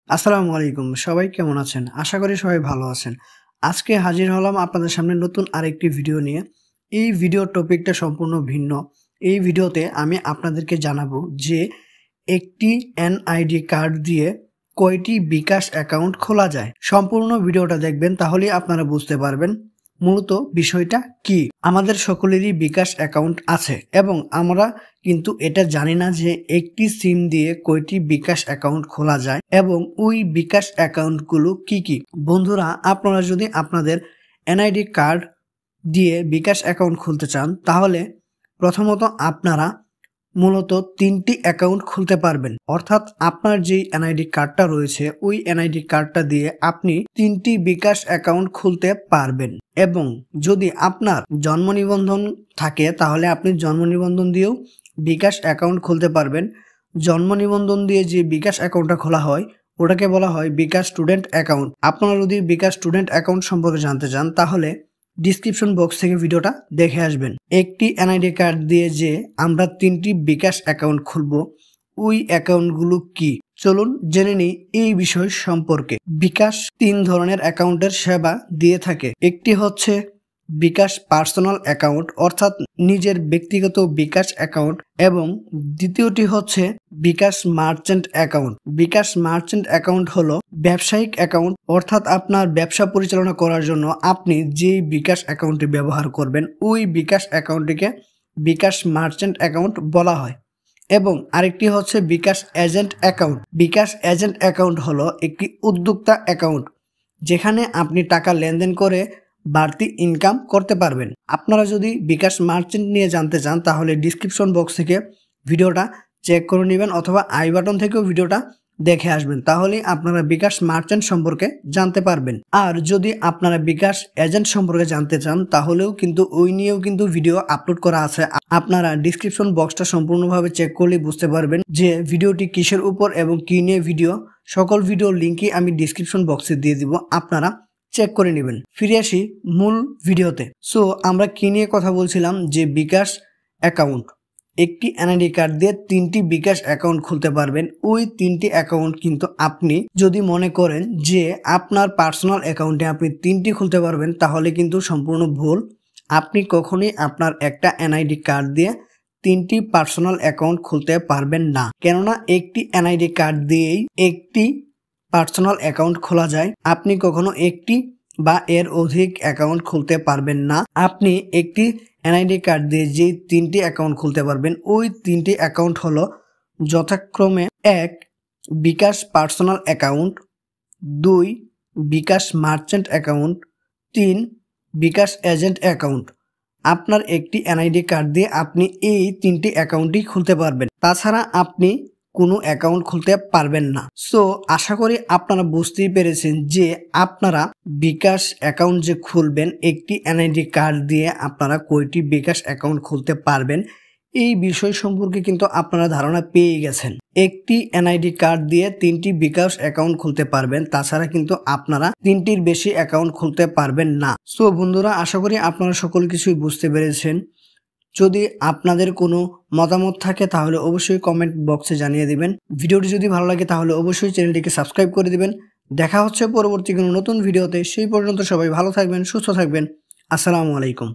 আসসালামু আলাইকুম। সবাই কেমন আছেন? আশা করি সবাই ভালো আছেন। আজকে হাজির হলাম আপনাদের সামনে নতুন আরেকটি ভিডিও নিয়ে। এই ভিডিওর টপিকটা সম্পূর্ণ ভিন্ন। এই ভিডিওতে আমি আপনাদেরকে জানাবো যে একটি এনআইডি কার্ড দিয়ে কয়টি বিকাশ অ্যাকাউন্ট খোলা যায়। সম্পূর্ণ ভিডিওটা দেখবেন, তাহলেই আপনারা বুঝতে পারবেন মূলত বিষয়টা কি। আমাদের সকলেরই বিকাশ অ্যাকাউন্ট আছে এবং আমরা কিন্তু এটা জানি না যে একটি সিম দিয়ে কয়টি বিকাশ অ্যাকাউন্ট খোলা যায় এবং ওই বিকাশ অ্যাকাউন্টগুলো কি কি। বন্ধুরা, আপনারা যদি আপনাদের এনআইডি কার্ড দিয়ে বিকাশ অ্যাকাউন্ট খুলতে চান, তাহলে প্রথমত আপনারা মূলত 3টি অ্যাকাউন্ট খুলতে পারবেন। অর্থাৎ আপনার যেই এনআইডি কার্ডটা রয়েছে ওই এনআইডি কার্ডটা দিয়ে আপনি 3টি বিকাশ অ্যাকাউন্ট খুলতে পারবেন। এবং যদি আপনার জন্ম নিবন্ধন থাকে তাহলে আপনি জন্ম নিবন্ধন দিয়েও বিকাশ অ্যাকাউন্ট খুলতে পারবেন। জন্ম নিবন্ধন দিয়ে যে বিকাশ অ্যাকাউন্টটা খোলা হয় ওটাকে বলা হয় বিকাশ স্টুডেন্ট অ্যাকাউন্ট। আপনারা যদি বিকাশ স্টুডেন্ট অ্যাকাউন্ট সম্পর্কে জানতে চান তাহলে ডিসক্রিপশন বক্স থেকে ভিডিওটা দেখে আসবেন। একটি এনআইডি কার্ড দিয়ে যে আমরা 3টি বিকাশ অ্যাকাউন্ট খুলব, ওই অ্যাকাউন্টগুলো কি চলুন জেনে নিই এই বিষয় সম্পর্কে। বিকাশ 3 ধরনের অ্যাকাউন্টের সেবা দিয়ে থাকে। একটি হচ্ছে বিকাশ পার্সোনাল অ্যাকাউন্ট, অর্থাৎ নিজের ব্যক্তিগত বিকাশ অ্যাকাউন্ট, এবং দ্বিতীয়টি হচ্ছে বিকাশ মার্চেন্ট অ্যাকাউন্ট। বিকাশ মার্চেন্ট অ্যাকাউন্ট হলো ব্যবসায়িক অ্যাকাউন্ট, অর্থাৎ আপনার ব্যবসা পরিচালনা করার জন্য আপনি যে বিকাশ অ্যাকাউন্টটি ব্যবহার করবেন ওই বিকাশ অ্যাকাউন্টটিকে বিকাশ মার্চেন্ট অ্যাকাউন্ট বলা হয়। এবং আরেকটি হচ্ছে বিকাশ এজেন্ট অ্যাকাউন্ট। বিকাশ এজেন্ট অ্যাকাউন্ট হলো একটি উদ্যোক্তা অ্যাকাউন্ট, যেখানে আপনি টাকা লেনদেন করে বাড়তি ইনকাম করতে পারবেন। আপনারা যদি বিকাশ মার্চেন্ট নিয়ে জানতে চান তাহলে ডিসক্রিপশন বক্স থেকে ভিডিওটা চেক করে নেবেন অথবা আই বাটন থেকেও ভিডিওটা দেখে আসবেন, তাহলেই আপনারা বিকাশ মার্চেন্ট সম্পর্কে জানতে পারবেন। আর যদি আপনারা বিকাশ এজেন্ট সম্পর্কে জানতে চান তাহলেও কিন্তু ওই নিয়েও কিন্তু ভিডিও আপলোড করা আছে। আপনারা ডিসক্রিপশন বক্সটা সম্পূর্ণভাবে চেক করলেই বুঝতে পারবেন যে ভিডিওটি কিসের উপর এবং কি নিয়ে ভিডিও। সকল ভিডিওর লিঙ্কই আমি ডিসক্রিপশন বক্সে দিয়ে দিব, আপনারা চেক করে নেবেন। ফিরে আসি মূল ভিডিওতে। সো আমরা কি নিয়ে কথা বলছিলাম, যে বিকাশ অ্যাকাউন্ট। একটি এনআইডি কার্ড দিয়ে 3টি বিকাশ অ্যাকাউন্ট খুলতে পারবেন। ওই 3টি অ্যাকাউন্ট কিন্তু আপনি যদি মনে করেন যে আপনার পার্সোনাল অ্যাকাউন্টে আপনি 3টি খুলতে পারবেন তাহলে কিন্তু সম্পূর্ণ ভুল। আপনি কখনোই আপনার একটা এনআইডি কার্ড দিয়ে 3টি পার্সোনাল অ্যাকাউন্ট খুলতে পারবেন না, কেননা একটি এনআইডি কার্ড দিয়েই একটি পার্সোনাল অ্যাকাউন্ট খোলা যায়। আপনি কখনো একটি বা এর অধিক অ্যাকাউন্ট খুলতে পারবেন না। আপনি একটি এনআইডি কার্ড দিয়ে যে 3টি অ্যাকাউন্ট খুলতে পারবেন ওই 3টি অ্যাকাউন্ট হলো যথাক্রমে 1 বিকাশ পার্সোনাল অ্যাকাউন্ট, 2 বিকাশ মার্চেন্ট অ্যাকাউন্ট, 3 বিকাশ এজেন্ট অ্যাকাউন্ট। আপনার একটি এনআইডি কার্ড দিয়ে আপনি এই 3টি অ্যাকাউন্টই খুলতে পারবেন, তাছাড়া আপনি কোনো অ্যাকাউন্ট খুলতে পারবেন না। সো আশা করি আপনারা বুঝতেই পেরেছেন যে আপনারা বিকাশ অ্যাকাউন্ট যে খুলবেন একটি এনআইডি কার্ড দিয়ে আপনারা কয়টি বিকাশ অ্যাকাউন্ট খুলতে পারবেন এই বিষয় সম্পর্কে কিন্তু আপনারা ধারণা পেয়ে গেছেন। একটি এনআইডি কার্ড দিয়ে 3টি বিকাশ অ্যাকাউন্ট খুলতে পারবেন, তাছাড়া কিন্তু আপনারা 3টির বেশি অ্যাকাউন্ট খুলতে পারবেন না। সো বন্ধুরা, আশা করি আপনারা সকল কিছুই বুঝতে পেরেছেন। যদি আপনাদের কোনো মতামত থাকে তাহলে অবশ্যই কমেন্ট বক্সে জানিয়ে দিবেন। ভিডিওটি যদি ভালো লাগে তাহলে অবশ্যই চ্যানেলটিকে সাবস্ক্রাইব করে দিবেন। দেখা হচ্ছে পরবর্তী কোনো নতুন ভিডিওতে। সেই পর্যন্ত সবাই ভালো থাকবেন, সুস্থ থাকবেন। আসসালামু আলাইকুম।